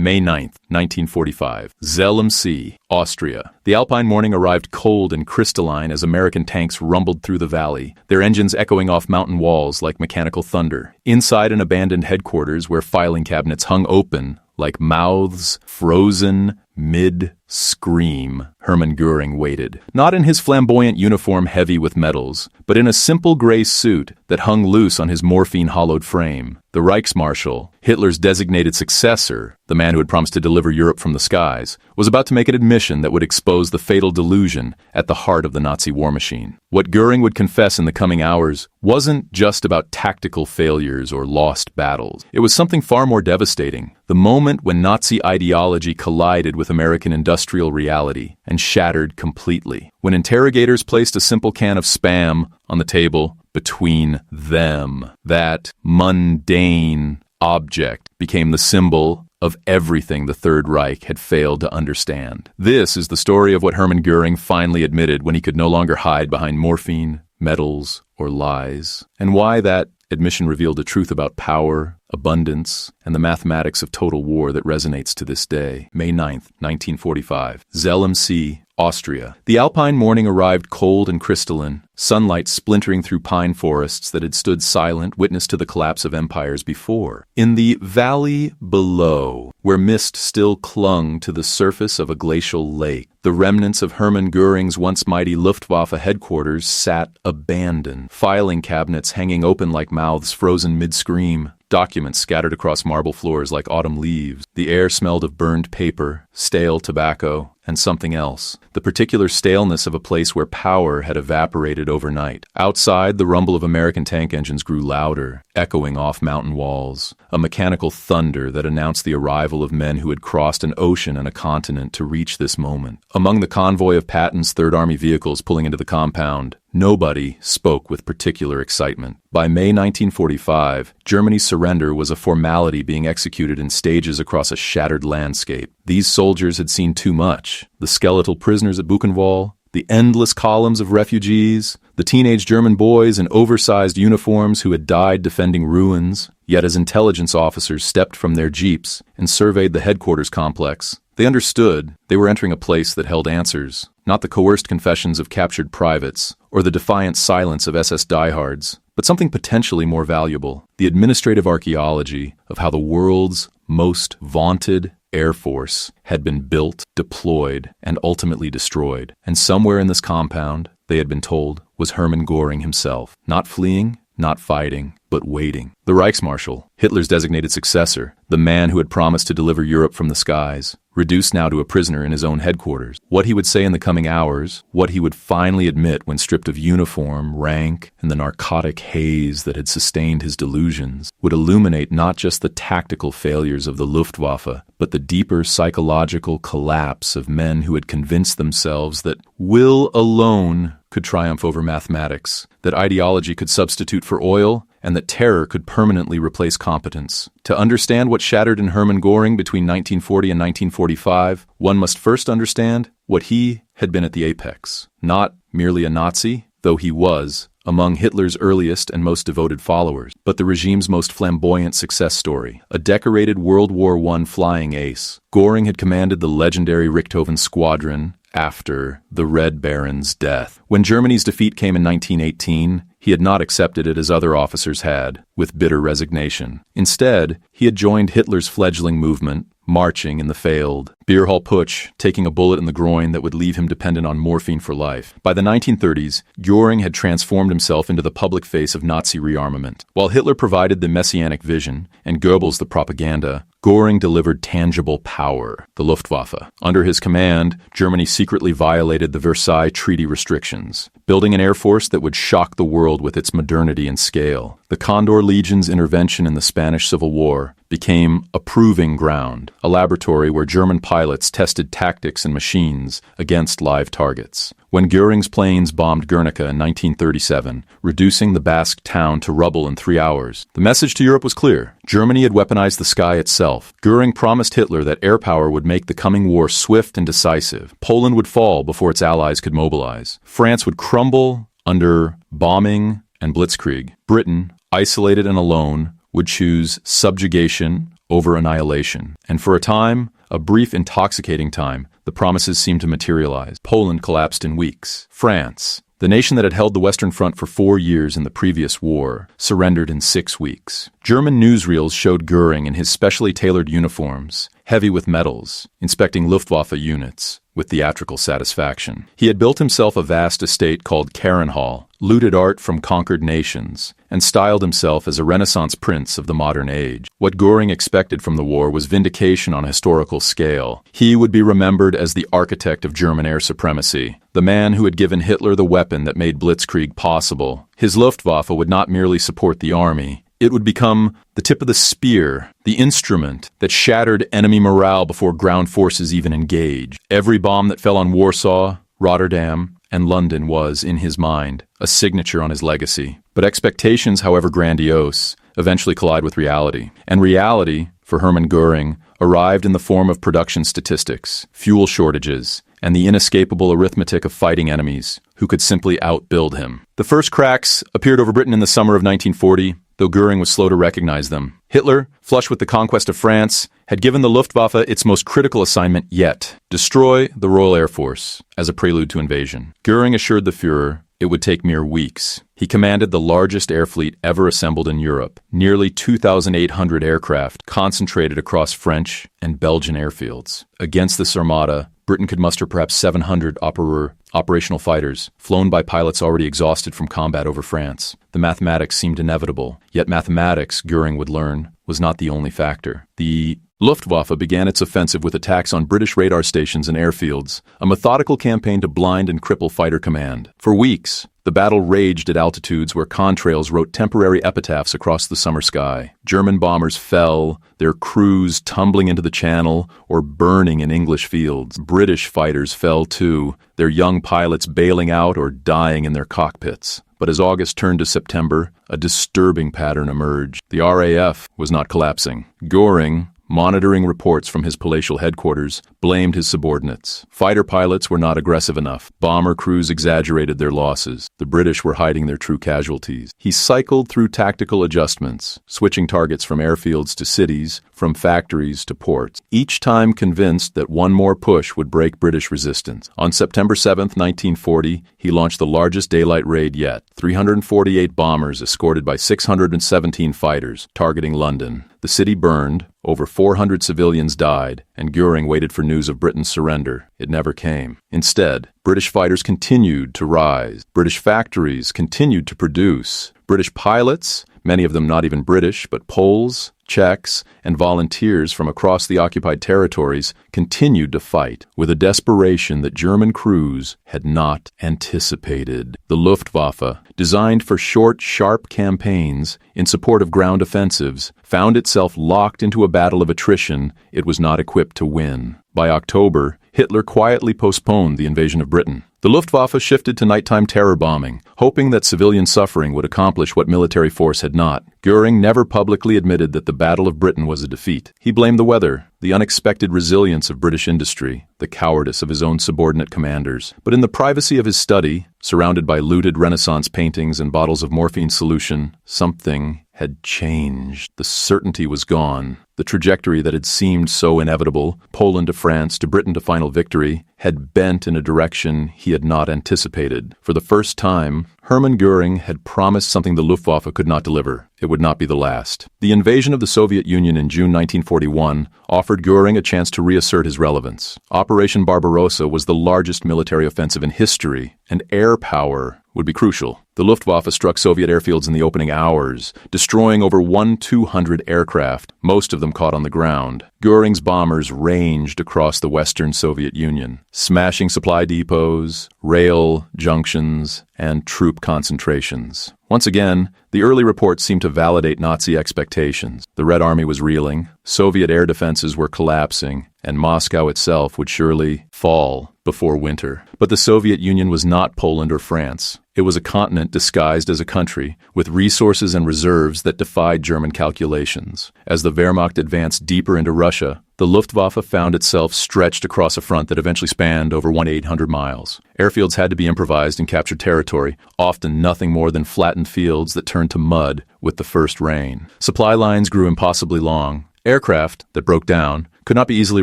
May 9th, 1945. Zell am See, Austria. The Alpine morning arrived cold and crystalline as American tanks rumbled through the valley, their engines echoing off mountain walls like mechanical thunder. Inside an abandoned headquarters where filing cabinets hung open like mouths frozen mid-scream, Herman Goring waited. Not in his flamboyant uniform heavy with medals, but in a simple gray suit that hung loose on his morphine-hollowed frame. The Reichsmarshal, Hitler's designated successor, the man who had promised to deliver Europe from the skies, was about to make an admission that would expose the fatal delusion at the heart of the Nazi war machine. What Goring would confess in the coming hours wasn't just about tactical failures or lost battles. It was something far more devastating. The moment when Nazi ideology collided with American industrial reality and shattered completely. When interrogators placed a simple can of Spam on the table between them, that mundane object became the symbol of everything the Third Reich had failed to understand. This is the story of what Herman Goring finally admitted when he could no longer hide behind morphine, medals, or lies, and why that admission revealed a truth about power, abundance, and the mathematics of total war that resonates to this day. May 9th, 1945. Zell am See, Austria. The Alpine morning arrived cold and crystalline, sunlight splintering through pine forests that had stood silent, witness to the collapse of empires before. In the valley below, where mist still clung to the surface of a glacial lake, the remnants of Hermann Goring's once mighty Luftwaffe headquarters sat abandoned, filing cabinets hanging open like mouths frozen mid-scream. Documents scattered across marble floors like autumn leaves. The air smelled of burned paper, stale tobacco, and something else. The particular staleness of a place where power had evaporated overnight. Outside, the rumble of American tank engines grew louder, echoing off mountain walls. A mechanical thunder that announced the arrival of men who had crossed an ocean and a continent to reach this moment. Among the convoy of Patton's Third Army vehicles pulling into the compound, nobody spoke with particular excitement. By May 1945, Germany's surrender was a formality being executed in stages across a shattered landscape. These soldiers had seen too much. The skeletal prisoners at Buchenwald, the endless columns of refugees, the teenage German boys in oversized uniforms who had died defending ruins. Yet as intelligence officers stepped from their jeeps and surveyed the headquarters complex, they understood they were entering a place that held answers, not the coerced confessions of captured privates or the defiant silence of SS diehards, but something potentially more valuable, the administrative archaeology of how the world's most vaunted Air Force had been built, deployed, and ultimately destroyed. And somewhere in this compound, they had been told, was Herman Goring himself, not fleeing, not fighting, but waiting. The Reichsmarshal, Hitler's designated successor, the man who had promised to deliver Europe from the skies, reduced now to a prisoner in his own headquarters. What he would say in the coming hours, what he would finally admit when stripped of uniform, rank, and the narcotic haze that had sustained his delusions, would illuminate not just the tactical failures of the Luftwaffe, but the deeper psychological collapse of men who had convinced themselves that will alone could triumph over mathematics, that ideology could substitute for oil, and that terror could permanently replace competence. To understand what shattered in Herman Goring between 1940 and 1945, one must first understand what he had been at the apex. Not merely a Nazi, though he was, among Hitler's earliest and most devoted followers, but the regime's most flamboyant success story. A decorated World War I flying ace, Goring had commanded the legendary Richthofen Squadron after the Red Baron's death. When Germany's defeat came in 1918, he had not accepted it as other officers had, with bitter resignation. Instead, he had joined Hitler's fledgling movement, marching in the failed beer hall putsch, taking a bullet in the groin that would leave him dependent on morphine for life. By the 1930s, Goring had transformed himself into the public face of Nazi rearmament. While Hitler provided the messianic vision and Goebbels the propaganda, Goring delivered tangible power, the Luftwaffe. Under his command, Germany secretly violated the Versailles Treaty restrictions, building an air force that would shock the world with its modernity and scale. The Condor Legion's intervention in the Spanish Civil War became a proving ground, a laboratory where German pilots tested tactics and machines against live targets. When Goering's planes bombed Guernica in 1937, reducing the Basque town to rubble in 3 hours, the message to Europe was clear. Germany had weaponized the sky itself. Goering promised Hitler that air power would make the coming war swift and decisive. Poland would fall before its allies could mobilize. France would crumble under bombing and blitzkrieg. Britain, isolated and alone, would choose subjugation over annihilation. And for a time, a brief intoxicating time, the promises seemed to materialize. Poland collapsed in weeks. France, the nation that had held the Western Front for 4 years in the previous war, surrendered in 6 weeks. German newsreels showed Goring in his specially tailored uniforms, heavy with medals, inspecting Luftwaffe units with theatrical satisfaction. He had built himself a vast estate called Hall, looted art from conquered nations, and styled himself as a Renaissance prince of the modern age. What Goring expected from the war was vindication on a historical scale. He would be remembered as the architect of German air supremacy, the man who had given Hitler the weapon that made blitzkrieg possible. His Luftwaffe would not merely support the army. It would become the tip of the spear, the instrument that shattered enemy morale before ground forces even engaged. Every bomb that fell on Warsaw, Rotterdam, and London was, in his mind, a signature on his legacy. But expectations, however grandiose, eventually collide with reality. And reality, for Herman Goring, arrived in the form of production statistics, fuel shortages, and the inescapable arithmetic of fighting enemies who could simply outbuild him. The first cracks appeared over Britain in the summer of 1940, though Goring was slow to recognize them. Hitler, flush with the conquest of France, had given the Luftwaffe its most critical assignment yet: destroy the Royal Air Force as a prelude to invasion. Goring assured the Führer it would take mere weeks. He commanded the largest air fleet ever assembled in Europe, nearly 2,800 aircraft concentrated across French and Belgian airfields. Against this armada, Britain could muster perhaps 700 operational fighters, flown by pilots already exhausted from combat over France. The mathematics seemed inevitable, yet mathematics, Goring would learn, was not the only factor. The Luftwaffe began its offensive with attacks on British radar stations and airfields, a methodical campaign to blind and cripple fighter command. For weeks, the battle raged at altitudes where contrails wrote temporary epitaphs across the summer sky. German bombers fell, their crews tumbling into the Channel or burning in English fields. British fighters fell too, their young pilots bailing out or dying in their cockpits. But as August turned to September, a disturbing pattern emerged. The RAF was not collapsing. Goring, monitoring reports from his palatial headquarters, blamed his subordinates. Fighter pilots were not aggressive enough. Bomber crews exaggerated their losses. The British were hiding their true casualties. He cycled through tactical adjustments, switching targets from airfields to cities, from factories to ports, each time convinced that one more push would break British resistance. On September 7, 1940, he launched the largest daylight raid yet. 348 bombers escorted by 617 fighters, targeting London. The city burned, over 400 civilians died, and Goring waited for news of Britain's surrender. It never came. Instead, British fighters continued to rise. British factories continued to produce. British pilots, many of them not even British, but Poles, Czechs, and volunteers from across the occupied territories, continued to fight with a desperation that German crews had not anticipated. The Luftwaffe, designed for short, sharp campaigns in support of ground offensives, found itself locked into a battle of attrition it was not equipped to win. By October, Hitler quietly postponed the invasion of Britain. The Luftwaffe shifted to nighttime terror bombing, hoping that civilian suffering would accomplish what military force had not. Goring never publicly admitted that the Battle of Britain was a defeat. He blamed the weather, the unexpected resilience of British industry, the cowardice of his own subordinate commanders. But in the privacy of his study, surrounded by looted Renaissance paintings and bottles of morphine solution, something had changed. The certainty was gone. The trajectory that had seemed so inevitable, Poland to France to Britain to final victory, had bent in a direction he had not anticipated. For the first time, Hermann Goring had promised something the Luftwaffe could not deliver. It would not be the last. The invasion of the Soviet Union in June 1941 offered Goring a chance to reassert his relevance. Operation Barbarossa was the largest military offensive in history, and air power would be crucial. The Luftwaffe struck Soviet airfields in the opening hours, destroying over 1,200 aircraft, most of them caught on the ground. Goring's bombers ranged across the Western Soviet Union, smashing supply depots, rail junctions, and troop concentrations. Once again, the early reports seemed to validate Nazi expectations. The Red Army was reeling, Soviet air defenses were collapsing, and Moscow itself would surely fall before winter. But the Soviet Union was not Poland or France. It was a continent disguised as a country, with resources and reserves that defied German calculations. As the Wehrmacht advanced deeper into Russia, the Luftwaffe found itself stretched across a front that eventually spanned over 1,800 miles. Airfields had to be improvised in captured territory, often nothing more than flattened fields that turned to mud with the first rain. Supply lines grew impossibly long, Aircraft that broke down could not be easily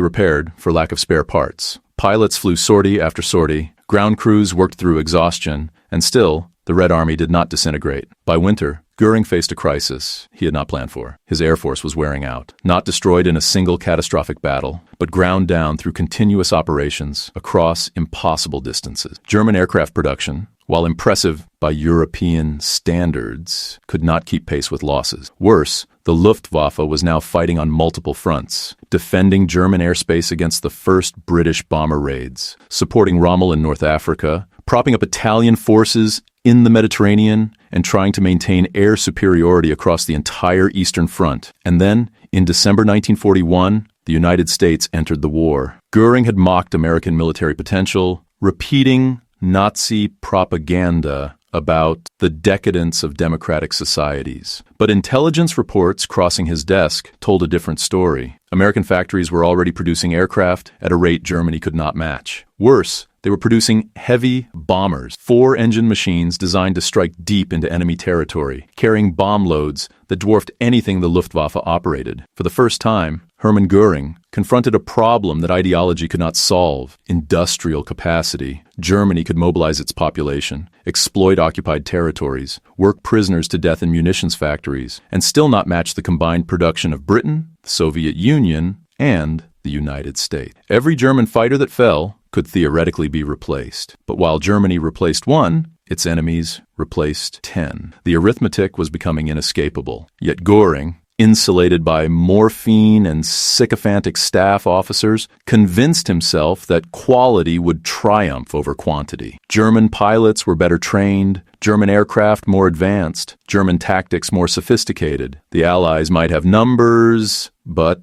repaired for lack of spare parts. Pilots flew sortie after sortie, ground crews worked through exhaustion, and still, the Red Army did not disintegrate. By winter, Goring faced a crisis he had not planned for. His air force was wearing out, not destroyed in a single catastrophic battle, but ground down through continuous operations across impossible distances. German aircraft production, while impressive by European standards, could not keep pace with losses. Worse, the Luftwaffe was now fighting on multiple fronts, defending German airspace against the first British bomber raids, supporting Rommel in North Africa, propping up Italian forces in the Mediterranean, and trying to maintain air superiority across the entire Eastern Front. And then, in December 1941, the United States entered the war. Goring had mocked American military potential, repeating Nazi propaganda about the decadence of democratic societies. But intelligence reports crossing his desk told a different story. American factories were already producing aircraft at a rate Germany could not match. Worse, they were producing heavy bombers, 4-engine machines designed to strike deep into enemy territory, carrying bomb loads that dwarfed anything the Luftwaffe operated. For the first time, Herman Goring confronted a problem that ideology could not solve: industrial capacity. Germany could mobilize its population, exploit occupied territories, work prisoners to death in munitions factories, and still not match the combined production of Britain, the Soviet Union, and the United States. Every German fighter that fell could theoretically be replaced. But while Germany replaced one, its enemies replaced 10. The arithmetic was becoming inescapable. Yet Goring, insulated by morphine and sycophantic staff officers, convinced himself that quality would triumph over quantity. German pilots were better trained, German aircraft more advanced, German tactics more sophisticated. The Allies might have numbers, but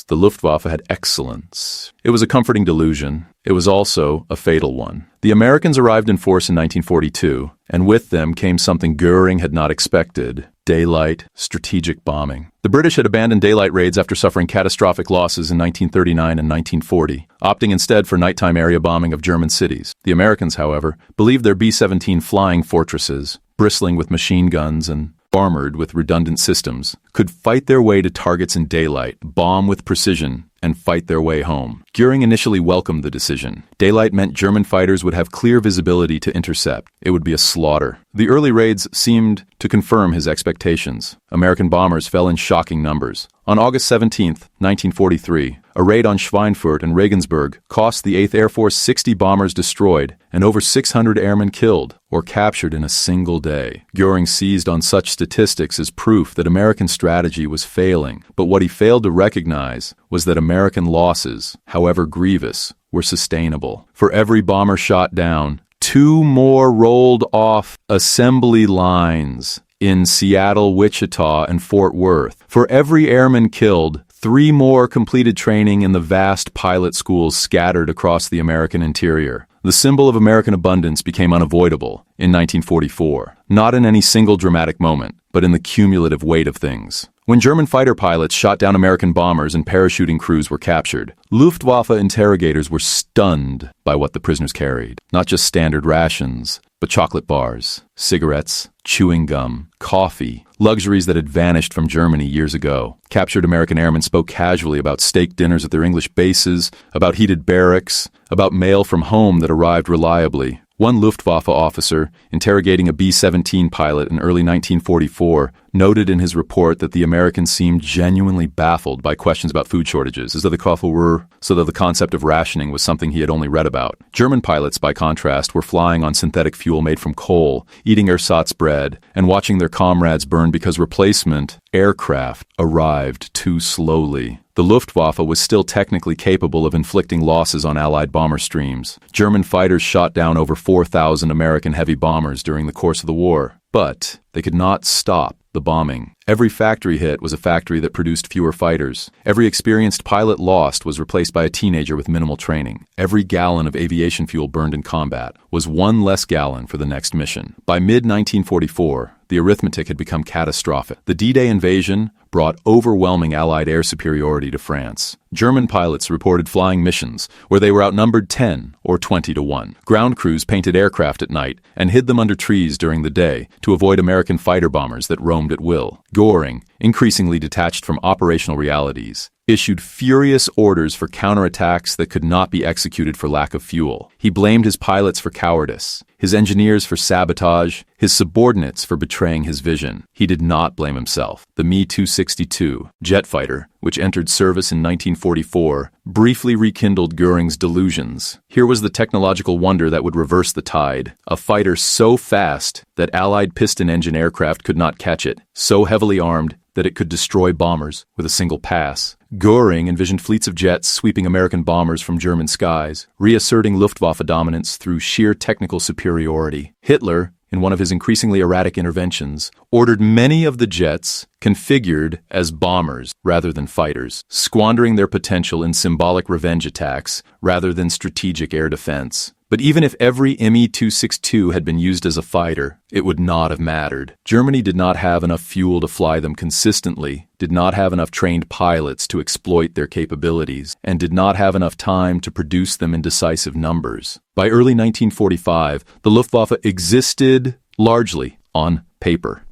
the Luftwaffe had excellence. It was a comforting delusion. It was also a fatal one. The Americans arrived in force in 1942, and with them came something Goring had not expected: daylight strategic bombing. The British had abandoned daylight raids after suffering catastrophic losses in 1939 and 1940, opting instead for nighttime area bombing of German cities. The Americans, however, believed their B-17 flying fortresses, bristling with machine guns and armored with redundant systems, could fight their way to targets in daylight, bomb with precision, and fight their way home. Goring initially welcomed the decision. Daylight meant German fighters would have clear visibility to intercept. It would be a slaughter. The early raids seemed to confirm his expectations. American bombers fell in shocking numbers. On August 17, 1943, a raid on Schweinfurt and Regensburg cost the 8th Air Force 60 bombers destroyed and over 600 airmen killed or captured in a single day. Goring seized on such statistics as proof that American strategy was failing, but what he failed to recognize was that American losses, however grievous, were sustainable. For every bomber shot down, 2 more rolled off assembly lines in Seattle, Wichita, and Fort Worth. For every airman killed, 3 more completed training in the vast pilot schools scattered across the American interior. The symbol of American abundance became unavoidable in 1944, not in any single dramatic moment, but in the cumulative weight of things. When German fighter pilots shot down American bombers and parachuting crews were captured, Luftwaffe interrogators were stunned by what the prisoners carried. Not just standard rations, but chocolate bars, cigarettes, chewing gum, coffee, luxuries that had vanished from Germany years ago. Captured American airmen spoke casually about steak dinners at their English bases, about heated barracks, about mail from home that arrived reliably. One Luftwaffe officer, interrogating a B-17 pilot in early 1944, noted in his report that the Americans seemed genuinely baffled by questions about food shortages, as though the concept of rationing was something he had only read about. German pilots, by contrast, were flying on synthetic fuel made from coal, eating ersatz bread, and watching their comrades burn because replacement aircraft arrived too slowly. The Luftwaffe was still technically capable of inflicting losses on Allied bomber streams. German fighters shot down over 4,000 American heavy bombers during the course of the war. But they could not stop the bombing. Every factory hit was a factory that produced fewer fighters. Every experienced pilot lost was replaced by a teenager with minimal training. Every gallon of aviation fuel burned in combat was 1 less gallon for the next mission. By mid-1944, the arithmetic had become catastrophic. The D-Day invasion brought overwhelming Allied air superiority to France. German pilots reported flying missions where they were outnumbered 10 or 20 to 1. Ground crews painted aircraft at night and hid them under trees during the day to avoid American fighter bombers that roamed at will. Goring, increasingly detached from operational realities, issued furious orders for counterattacks that could not be executed for lack of fuel. He blamed his pilots for cowardice, his engineers for sabotage, his subordinates for betraying his vision. He did not blame himself. The Me-262 jet fighter, which entered service in 1944, briefly rekindled Goring's delusions. Here was the technological wonder that would reverse the tide. A fighter so fast that Allied piston-engine aircraft could not catch it, so heavily armed that it could destroy bombers with a single pass. Goring envisioned fleets of jets sweeping American bombers from German skies, reasserting Luftwaffe dominance through sheer technical superiority. Hitler, in one of his increasingly erratic interventions, ordered many of the jets configured as bombers rather than fighters, squandering their potential in symbolic revenge attacks rather than strategic air defense. But even if every Me-262 had been used as a fighter, it would not have mattered. Germany did not have enough fuel to fly them consistently, did not have enough trained pilots to exploit their capabilities, and did not have enough time to produce them in decisive numbers. By early 1945, the Luftwaffe existed largely on paper.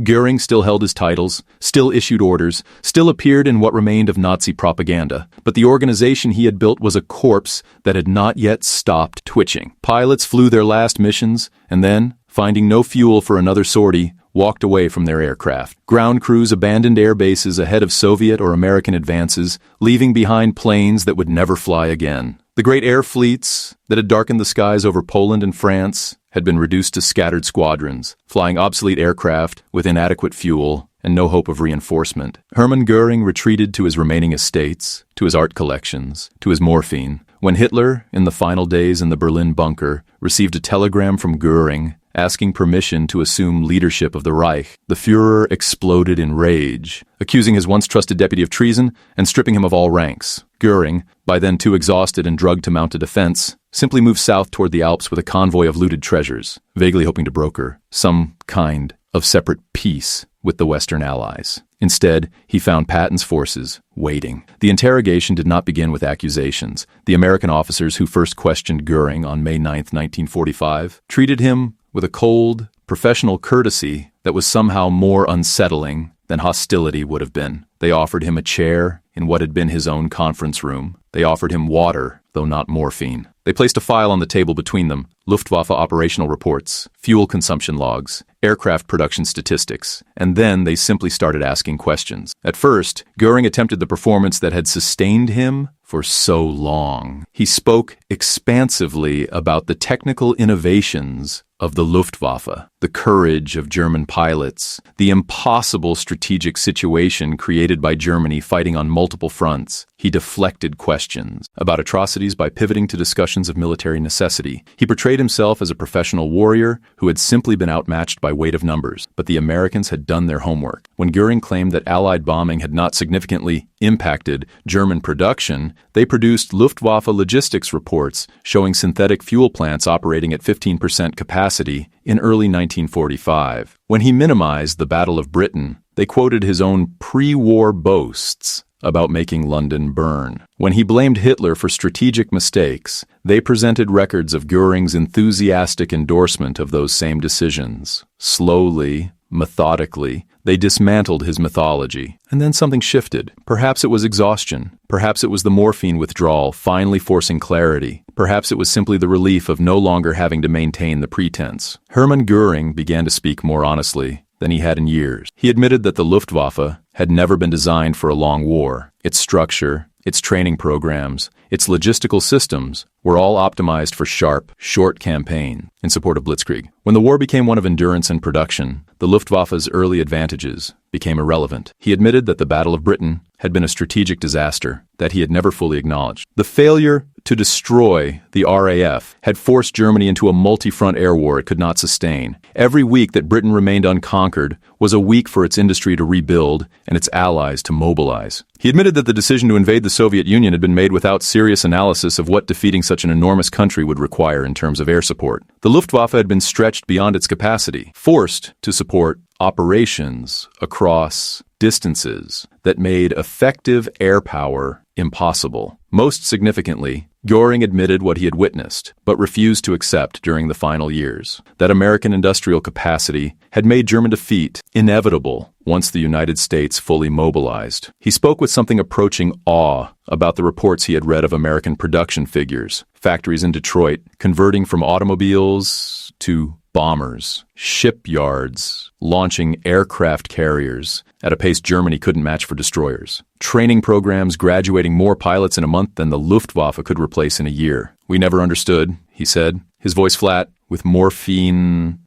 Goring still held his titles, still issued orders, still appeared in what remained of Nazi propaganda, but the organization he had built was a corpse that had not yet stopped twitching. Pilots flew their last missions, and then, finding no fuel for another sortie, walked away from their aircraft. Ground crews abandoned air bases ahead of Soviet or American advances, leaving behind planes that would never fly again. The great air fleets that had darkened the skies over Poland and France had been reduced to scattered squadrons, flying obsolete aircraft with inadequate fuel and no hope of reinforcement. Herman Goring retreated to his remaining estates, to his art collections, to his morphine. When Hitler, in the final days in the Berlin bunker, received a telegram from Goring asking permission to assume leadership of the Reich, the Führer exploded in rage, accusing his once trusted deputy of treason and stripping him of all ranks. Goring, by then too exhausted and drugged to mount a defense, simply moved south toward the Alps with a convoy of looted treasures, vaguely hoping to broker some kind of separate peace with the Western Allies. Instead, he found Patton's forces waiting. The interrogation did not begin with accusations. The American officers who first questioned Goring on May 9, 1945, treated him with a cold, professional courtesy that was somehow more unsettling than hostility would have been. They offered him a chair in what had been his own conference room. They offered him water, though not morphine. They placed a file on the table between them, Luftwaffe operational reports, fuel consumption logs, aircraft production statistics, and then they simply started asking questions. At first, Goring attempted the performance that had sustained him for so long. He spoke expansively about the technical innovations of the Luftwaffe, the courage of German pilots, the impossible strategic situation created by Germany fighting on multiple fronts. He deflected questions about atrocities by pivoting to discussions of military necessity. He portrayed himself as a professional warrior who had simply been outmatched by weight of numbers, but the Americans had done their homework. When Goring claimed that Allied bombing had not significantly impacted German production, they produced Luftwaffe logistics reports showing synthetic fuel plants operating at 15% capacity in early 1945. When he minimized the Battle of Britain, they quoted his own pre-war boasts about making London burn. When he blamed Hitler for strategic mistakes, they presented records of Goring's enthusiastic endorsement of those same decisions. Slowly, methodically, they dismantled his mythology. And then something shifted. Perhaps it was exhaustion. Perhaps it was the morphine withdrawal finally forcing clarity. Perhaps it was simply the relief of no longer having to maintain the pretense. Herman Goring began to speak more honestly than he had in years. He admitted that the Luftwaffe had never been designed for a long war. Its structure, its training programs, its logistical systems were all optimized for sharp, short campaign in support of blitzkrieg. When the war became one of endurance and production, the Luftwaffe's early advantages became irrelevant. He admitted that the Battle of Britain had been a strategic disaster that he had never fully acknowledged. The failure to destroy the RAF had forced Germany into a multi-front air war it could not sustain. Every week that Britain remained unconquered was a week for its industry to rebuild and its allies to mobilize. He admitted that the decision to invade the Soviet Union had been made without serious analysis of what defeating such an enormous country would require in terms of air support. The Luftwaffe had been stretched beyond its capacity, forced to support operations across distances that made effective air power impossible. Most significantly, Goring admitted what he had witnessed, but refused to accept during the final years, that American industrial capacity had made German defeat inevitable once the United States fully mobilized. He spoke with something approaching awe about the reports he had read of American production figures, factories in Detroit converting from automobiles to bombers, shipyards launching aircraft carriers at a pace Germany couldn't match for destroyers, training programs graduating more pilots in a month than the Luftwaffe could replace in a year. "We never understood," he said, his voice flat, with morphine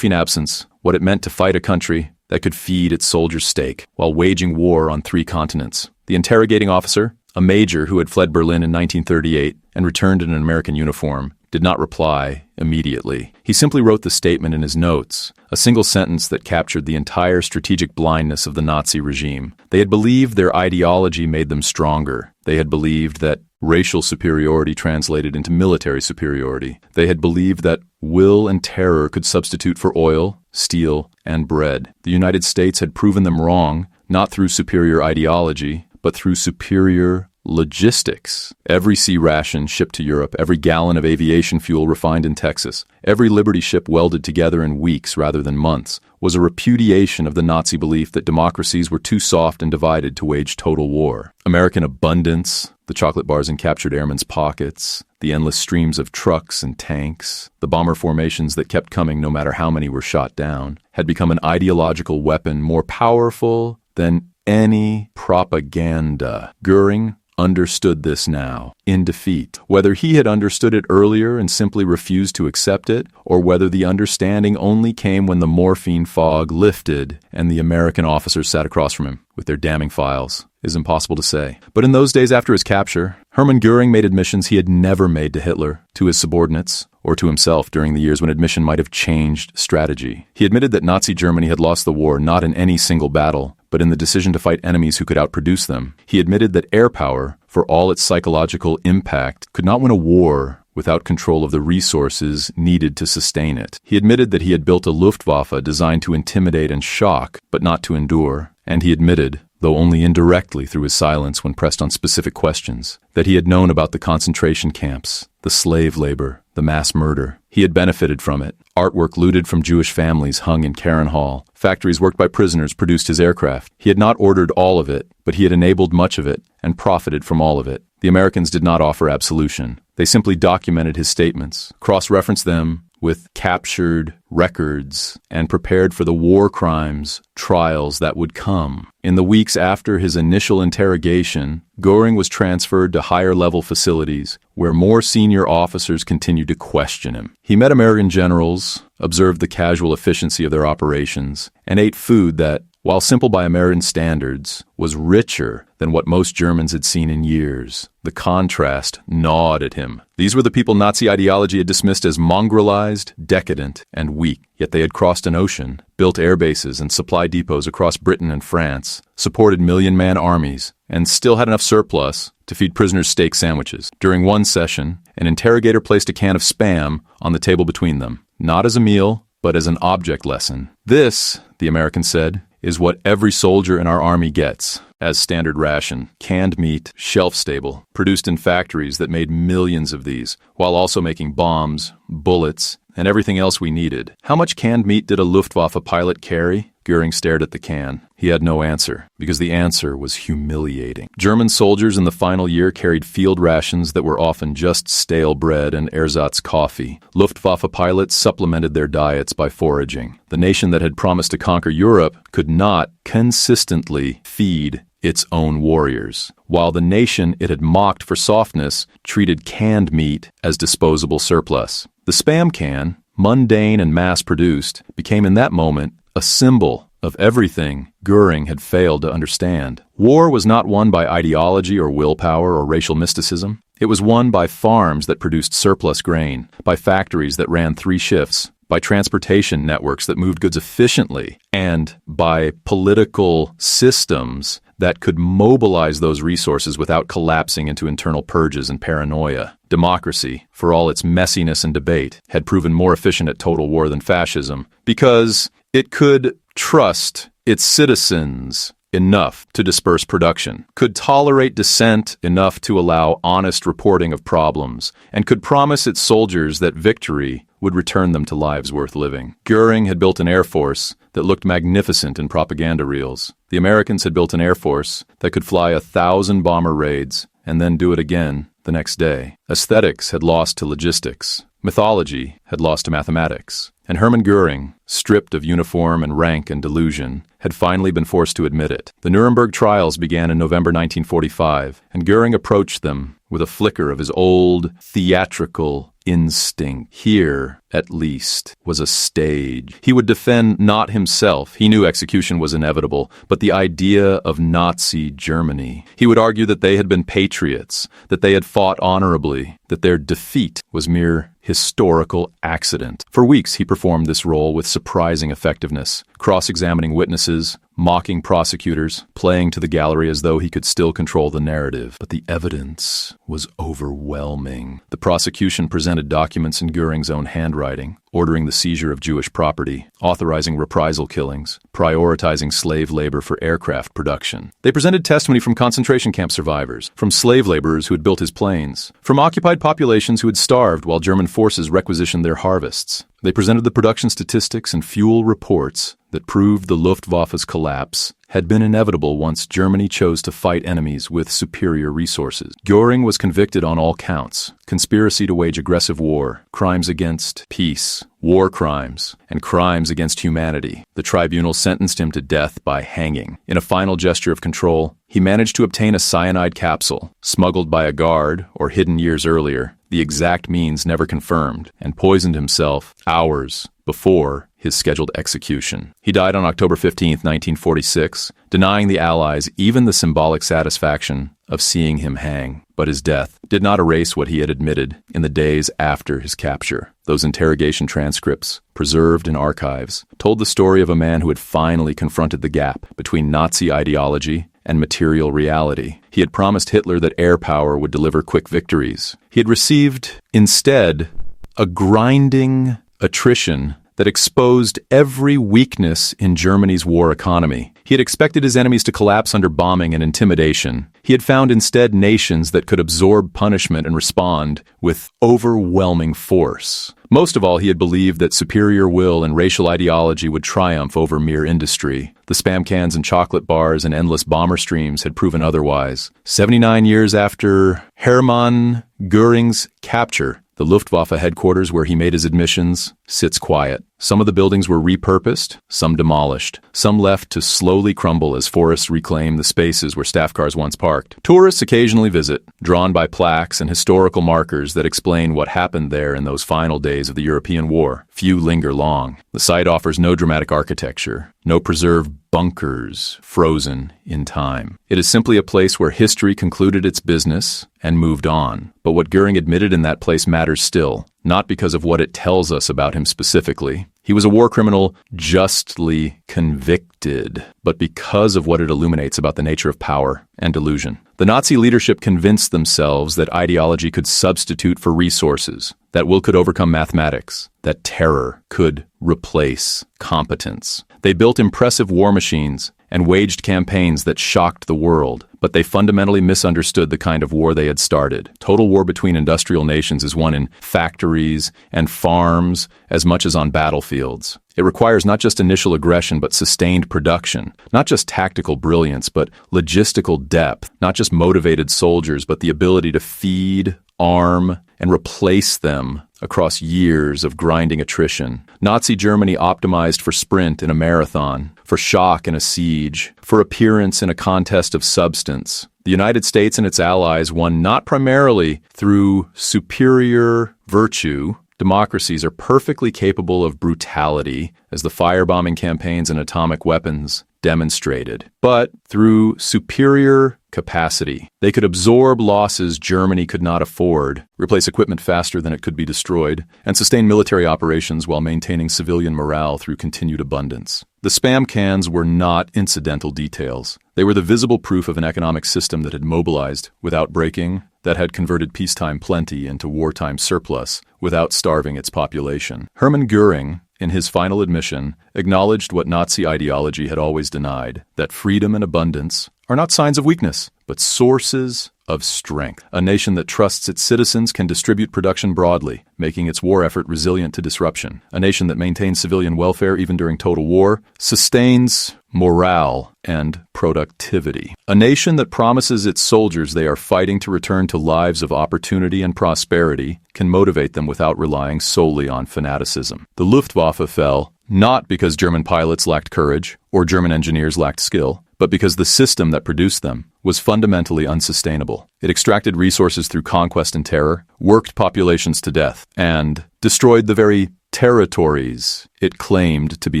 absence, what it meant to fight a country that could feed its soldiers steak while waging war on 3 continents. The interrogating officer, a major who had fled Berlin in 1938 and returned in an American uniform, did not reply immediately. He simply wrote the statement in his notes, a single sentence that captured the entire strategic blindness of the Nazi regime. They had believed their ideology made them stronger. They had believed that racial superiority translated into military superiority. They had believed that will and terror could substitute for oil, steel, and bread. The United States had proven them wrong, not through superior ideology, but through superior logistics. Every sea ration shipped to Europe, every gallon of aviation fuel refined in Texas, every Liberty ship welded together in weeks rather than months, was a repudiation of the Nazi belief that democracies were too soft and divided to wage total war. American abundance, the chocolate bars in captured airmen's pockets, the endless streams of trucks and tanks, the bomber formations that kept coming no matter how many were shot down, had become an ideological weapon more powerful than any propaganda. Goring understood this now, in defeat. Whether he had understood it earlier and simply refused to accept it, or whether the understanding only came when the morphine fog lifted and the American officers sat across from him with their damning files, is impossible to say. But in those days after his capture, Herman Goring made admissions he had never made to Hitler, to his subordinates, or to himself during the years when admission might have changed strategy. He admitted that Nazi Germany had lost the war not in any single battle, but in the decision to fight enemies who could outproduce them. He admitted that air power, for all its psychological impact, could not win a war without control of the resources needed to sustain it. He admitted that he had built a Luftwaffe designed to intimidate and shock, but not to endure. And he admitted, though only indirectly through his silence when pressed on specific questions, that he had known about the concentration camps, the slave labor, the mass murder. He had benefited from it. Artwork looted from Jewish families hung in Karen Hall. Factories worked by prisoners produced his aircraft. He had not ordered all of it, but he had enabled much of it and profited from all of it. The Americans did not offer absolution. They simply documented his statements, cross-referenced them with captured records, and prepared for the war crimes trials that would come. In the weeks after his initial interrogation, Goring was transferred to higher-level facilities where more senior officers continued to question him. He met American generals, observed the casual efficiency of their operations, and ate food that, while simple by American standards, was richer than what most Germans had seen in years. The contrast gnawed at him. These were the people Nazi ideology had dismissed as mongrelized, decadent, and weak. Yet they had crossed an ocean, built air bases and supply depots across Britain and France, supported million-man armies, and still had enough surplus to feed prisoners steak sandwiches. During one session, an interrogator placed a can of Spam on the table between them, not as a meal, but as an object lesson. "This," the American said, "is what every soldier in our army gets as standard ration. Canned meat, shelf-stable, produced in factories that made millions of these, while also making bombs, bullets, and everything else we needed." How much canned meat did a Luftwaffe pilot carry? Goring stared at the can. He had no answer, because the answer was humiliating. German soldiers in the final year carried field rations that were often just stale bread and ersatz coffee. Luftwaffe pilots supplemented their diets by foraging. The nation that had promised to conquer Europe could not consistently feed its own warriors, while the nation it had mocked for softness treated canned meat as disposable surplus. The Spam can, mundane and mass-produced, became in that moment a symbol of everything Goring had failed to understand. War was not won by ideology or willpower or racial mysticism. It was won by farms that produced surplus grain, by factories that ran 3 shifts, by transportation networks that moved goods efficiently, and by political systems that could mobilize those resources without collapsing into internal purges and paranoia. Democracy, for all its messiness and debate, had proven more efficient at total war than fascism because it could trust its citizens enough to disperse production, could tolerate dissent enough to allow honest reporting of problems, and could promise its soldiers that victory would return them to lives worth living. Goring had built an air force that looked magnificent in propaganda reels. The Americans had built an air force that could fly 1,000 bomber raids and then do it again the next day. Aesthetics had lost to logistics. Mythology had lost to mathematics. And Herman Goring, stripped of uniform and rank and delusion, had finally been forced to admit it. The Nuremberg trials began in November 1945, and Goring approached them with a flicker of his old, theatrical instinct. Here, at least, was a stage. He would defend not himself. He knew execution was inevitable, but the idea of Nazi Germany. He would argue that they had been patriots, that they had fought honorably, that their defeat was mere historical accident. For weeks, he performed this role with surprising effectiveness, cross-examining witnesses, mocking prosecutors, playing to the gallery as though he could still control the narrative. But the evidence was overwhelming. The prosecution presented documents in Goring's own handwriting, ordering the seizure of Jewish property, authorizing reprisal killings, prioritizing slave labor for aircraft production. They presented testimony from concentration camp survivors, from slave laborers who had built his planes, from occupied populations who had starved while German forces requisitioned their harvests. They presented the production statistics and fuel reports that proved the Luftwaffe's collapse had been inevitable once Germany chose to fight enemies with superior resources. Goring was convicted on all counts: conspiracy to wage aggressive war, crimes against peace, war crimes, and crimes against humanity. The tribunal sentenced him to death by hanging. In a final gesture of control, he managed to obtain a cyanide capsule, smuggled by a guard or hidden years earlier, the exact means never confirmed, and poisoned himself hours before his scheduled execution. He died on October 15, 1946, denying the Allies even the symbolic satisfaction of seeing him hang. But his death did not erase what he had admitted in the days after his capture. Those interrogation transcripts, preserved in archives, told the story of a man who had finally confronted the gap between Nazi ideology and material reality. He had promised Hitler that air power would deliver quick victories. He had received, instead, a grinding attrition that exposed every weakness in Germany's war economy. He had expected his enemies to collapse under bombing and intimidation. He had found instead nations that could absorb punishment and respond with overwhelming force. Most of all, he had believed that superior will and racial ideology would triumph over mere industry. The spam cans and chocolate bars and endless bomber streams had proven otherwise. 79 years after Hermann Goring's capture, the Luftwaffe headquarters where he made his admissions sits quiet. Some of the buildings were repurposed, some demolished, some left to slowly crumble as forests reclaim the spaces where staff cars once parked. Tourists occasionally visit, drawn by plaques and historical markers that explain what happened there in those final days of the European War. Few linger long. The site offers no dramatic architecture, no preserved bunkers frozen in time. It is simply a place where history concluded its business and moved on. But what Goring admitted in that place matters still, not because of what it tells us about him specifically. He was a war criminal justly convicted, but because of what it illuminates about the nature of power and delusion. The Nazi leadership convinced themselves that ideology could substitute for resources, that will could overcome mathematics, that terror could replace competence. They built impressive war machines and waged campaigns that shocked the world, but they fundamentally misunderstood the kind of war they had started. Total war between industrial nations is won in factories and farms as much as on battlefields. It requires not just initial aggression, but sustained production, not just tactical brilliance, but logistical depth, not just motivated soldiers, but the ability to feed, arm, and replace them across years of grinding attrition. Nazi Germany optimized for sprint in a marathon, for shock in a siege, for appearance in a contest of substance. The United States and its allies won not primarily through superior virtue. Democracies are perfectly capable of brutality, as the firebombing campaigns and atomic weapons demonstrated, but through superior capacity. They could absorb losses Germany could not afford, replace equipment faster than it could be destroyed, and sustain military operations while maintaining civilian morale through continued abundance. The spam cans were not incidental details. They were the visible proof of an economic system that had mobilized without breaking, that had converted peacetime plenty into wartime surplus without starving its population. Herman Goring, in his final admission, acknowledged what Nazi ideology had always denied, that freedom and abundance are not signs of weakness, but sources of strength. A nation that trusts its citizens can distribute production broadly, making its war effort resilient to disruption. A nation that maintains civilian welfare even during total war sustains morale and productivity. A nation that promises its soldiers they are fighting to return to lives of opportunity and prosperity can motivate them without relying solely on fanaticism. The Luftwaffe fell not because German pilots lacked courage or German engineers lacked skill, but because the system that produced them was fundamentally unsustainable. It extracted resources through conquest and terror, worked populations to death, and destroyed the very territories it claimed to be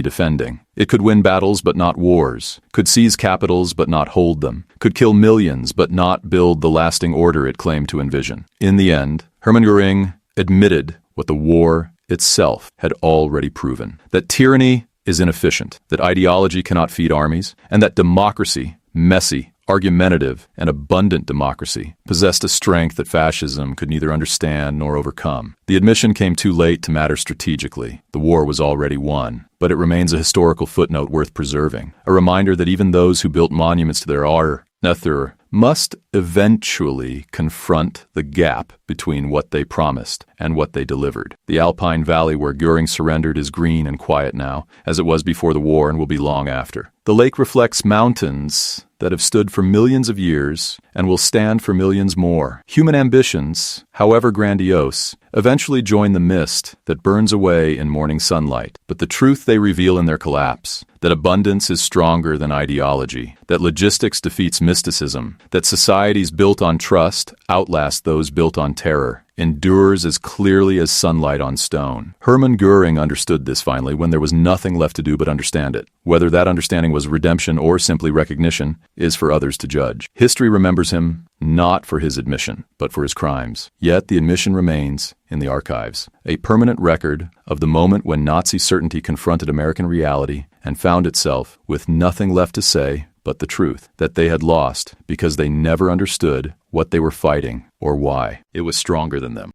defending. It could win battles but not wars, could seize capitals but not hold them, could kill millions but not build the lasting order it claimed to envision. In the end, Herman Goring admitted what the war itself had already proven, that tyranny is inefficient, that ideology cannot feed armies, and that democracy, messy, argumentative, and abundant democracy, possessed a strength that fascism could neither understand nor overcome. The admission came too late to matter strategically. The war was already won, but it remains a historical footnote worth preserving, a reminder that even those who built monuments to their author must eventually confront the gap between what they promised and what they delivered. The Alpine valley where Goring surrendered is green and quiet now, as it was before the war and will be long after. The lake reflects mountains that have stood for millions of years and will stand for millions more. Human ambitions, however grandiose, eventually join the mist that burns away in morning sunlight. But the truth they reveal in their collapse, that abundance is stronger than ideology, that logistics defeats mysticism, that societies built on trust outlast those built on terror, endures as clearly as sunlight on stone. Herman Goring understood this finally when there was nothing left to do but understand it. Whether that understanding was redemption or simply recognition is for others to judge. History remembers him not for his admission, but for his crimes. Yet the admission remains in the archives, a permanent record of the moment when Nazi certainty confronted American reality and found itself with nothing left to say but the truth, that they had lost because they never understood what they were fighting or why. It was stronger than them.